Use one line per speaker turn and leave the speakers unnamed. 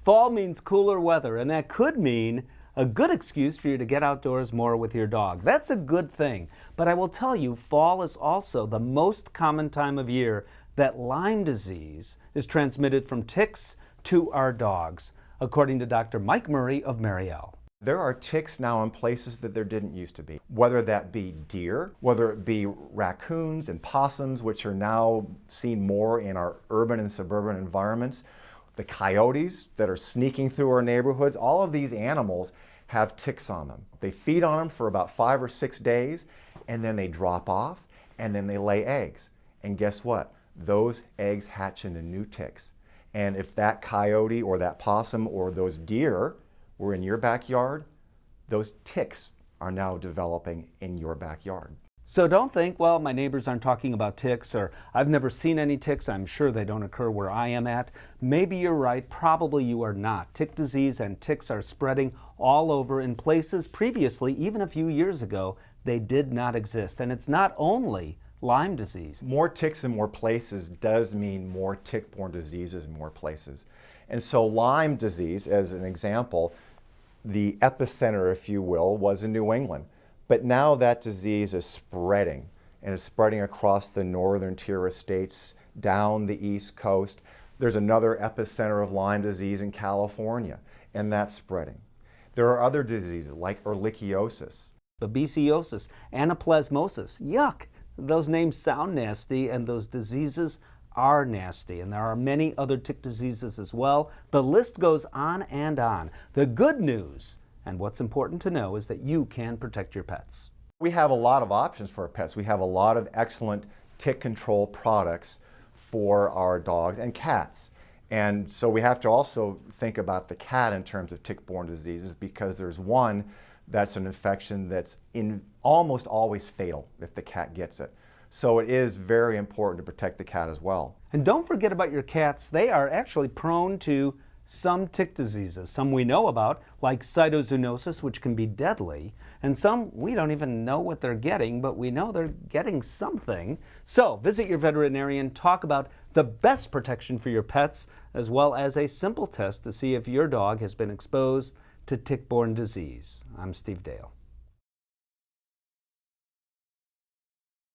Fall means cooler weather, and that could mean a good excuse for you to get outdoors more with your dog. That's a good thing. But I will tell you, fall is also the most common time of year that Lyme disease is transmitted from ticks to our dogs, according to Dr. Mike Murray of Merial.
There are ticks now in places that there didn't used to be, whether that be deer, whether it be raccoons and possums, which are now seen more in our urban and suburban environments, the coyotes that are sneaking through our neighborhoods. All of these animals have ticks on them. They feed on them for about 5 or 6 days, and then they drop off, and then they lay eggs. And guess what? Those eggs hatch into new ticks. And if that coyote or that possum or those deer were in your backyard, those ticks are now developing in your backyard.
So don't think, well, my neighbors aren't talking about ticks, or I've never seen any ticks. I'm sure they don't occur where I am at. Maybe you're right. Probably you are not. Tick disease and ticks are spreading all over in places previously, even a few years ago, they did not exist. And it's not only Lyme disease.
More ticks in more places does mean more tick-borne diseases in more places. And so Lyme disease, as an example, the epicenter, if you will, was in New England. But now that disease is spreading, and it's spreading across the northern tier of states, down the East Coast. There's another epicenter of Lyme disease in California, and that's spreading. There are other diseases like ehrlichiosis,
Babesiosis, anaplasmosis. Yuck! Those names sound nasty, and those diseases are nasty. And there are many other tick diseases as well. The list goes on and on. The good news, and what's important to know, is that you can protect your pets.
We have a lot of options for our pets. We have a lot of excellent tick control products for our dogs and cats. And so we have to also think about the cat in terms of tick-borne diseases, because there's one that's an infection that's almost always fatal if the cat gets it. So it is very important to protect the cat as well.
And don't forget about your cats. They are actually prone to some tick diseases, some we know about, like cytozoonosis, which can be deadly, and some we don't even know what they're getting, but we know they're getting something. So visit your veterinarian, talk about the best protection for your pets, as well as a simple test to see if your dog has been exposed to tick-borne disease. I'm Steve Dale.